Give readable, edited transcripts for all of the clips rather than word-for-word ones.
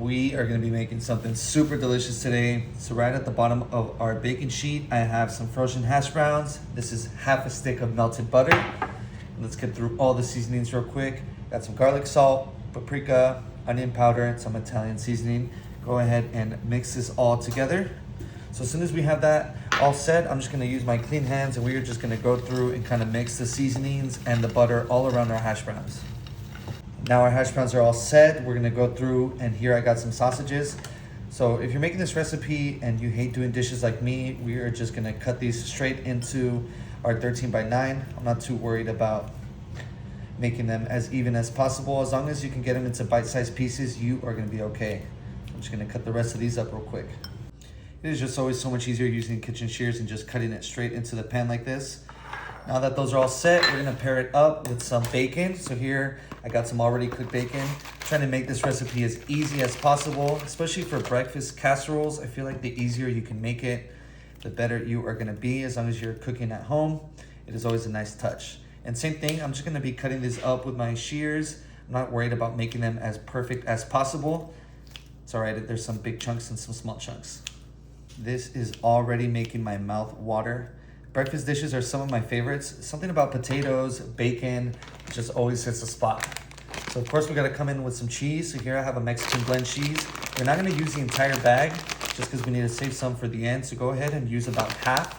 We are gonna be making something super delicious today. So right at the bottom of our baking sheet, I have some frozen hash browns. This is half a stick of melted butter. Let's get through all the seasonings real quick. Got some garlic salt, paprika, onion powder, and some Italian seasoning. Go ahead and mix this all together. So as soon as we have that all set, I'm just gonna use my clean hands and we are just gonna go through and kind of mix the seasonings and the butter all around our hash browns. Now our hash browns are all set. We're gonna go through, and here I got some sausages. So if you're making this recipe and you hate doing dishes like me, we are just gonna cut these straight into our 13 by 9. I'm not too worried about making them as even as possible. As long as you can get them into bite-sized pieces, you are gonna be okay. I'm just gonna cut the rest of these up real quick. It is just always so much easier using kitchen shears and just cutting it straight into the pan like this. Now that those are all set, we're gonna pair it up with some bacon. So here, I got some already cooked bacon. I'm trying to make this recipe as easy as possible, especially for breakfast casseroles. I feel like the easier you can make it, the better you are gonna be. As long as you're cooking at home, it is always a nice touch. And same thing, I'm just gonna be cutting these up with my shears. I'm not worried about making them as perfect as possible. It's all right, there's some big chunks and some small chunks. This is already making my mouth water. Breakfast dishes are some of my favorites. Something about potatoes, bacon, just always hits the spot. So of course we gotta come in with some cheese. So here I have a Mexican blend cheese. We're not gonna use the entire bag just because we need to save some for the end. So go ahead and use about half.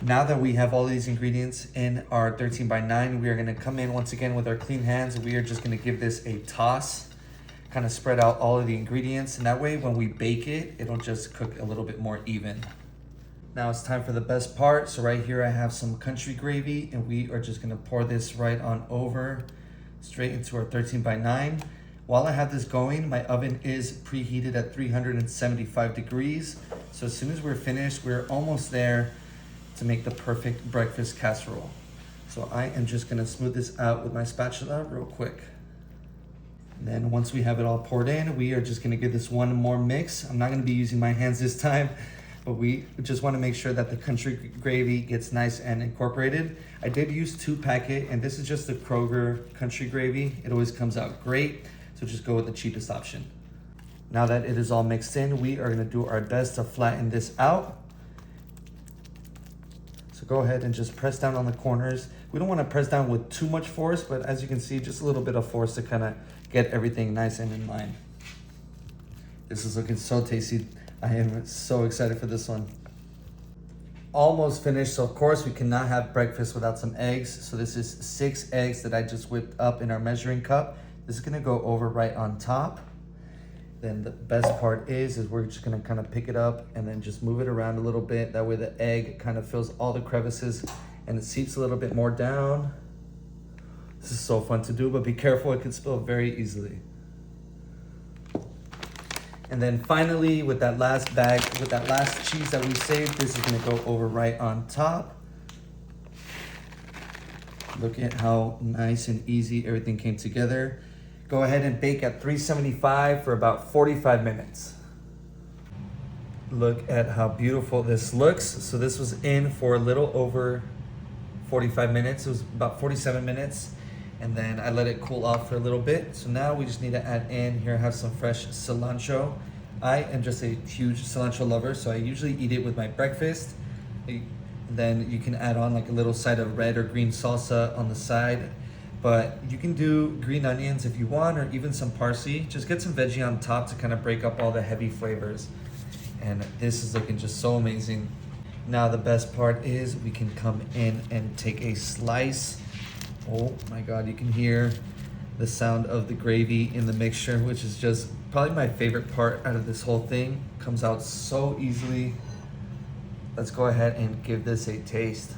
Now that we have all these ingredients in our 13 by 9, we are gonna come in once again with our clean hands. We are just gonna give this a toss, kind of spread out all of the ingredients. And that way when we bake it, it'll just cook a little bit more even. Now it's time for the best part. So right here I have some country gravy and we are just gonna pour this right on over, straight into our 13 by 9. While I have this going, my oven is preheated at 375 degrees. So as soon as we're finished, we're almost there to make the perfect breakfast casserole. So I am just gonna smooth this out with my spatula real quick. And then once we have it all poured in, we are just gonna give this one more mix. I'm not gonna be using my hands this time, but we just want to make sure that the country gravy gets nice and incorporated. I did use 2-packet, and this is just the Kroger country gravy. It always comes out great, so just go with the cheapest option. Now that it is all mixed in, we are going to do our best to flatten this out. So go ahead and just press down on the corners. We don't want to press down with too much force, but as you can see, just a little bit of force to kind of get everything nice and in line. This is looking so tasty. I am so excited for this one. Almost finished, so of course we cannot have breakfast without some eggs. So this is 6 eggs that I just whipped up in our measuring cup. This is gonna go over right on top. Then the best part is we're just gonna kind of pick it up and then just move it around a little bit. That way the egg kind of fills all the crevices and it seeps a little bit more down. This is so fun to do, but be careful, it can spill very easily. And then finally, with that last bag, with that last cheese that we saved, this is gonna go over right on top. Look at how nice and easy everything came together. Go ahead and bake at 375 for about 45 minutes. Look at how beautiful this looks. So this was in for a little over 45 minutes. It was about 47 minutes. And then I let it cool off for a little bit. So now we just need to add in, here I have some fresh cilantro. I am just a huge cilantro lover, so I usually eat it with my breakfast. Then you can add on like a little side of red or green salsa on the side. But you can do green onions if you want, or even some parsley. Just get some veggie on top to kind of break up all the heavy flavors. And this is looking just so amazing. Now the best part is we can come in and take a slice. Oh my God, you can hear the sound of the gravy in the mixture, which is just probably my favorite part out of this whole thing. Comes out so easily. Let's go ahead and give this a taste.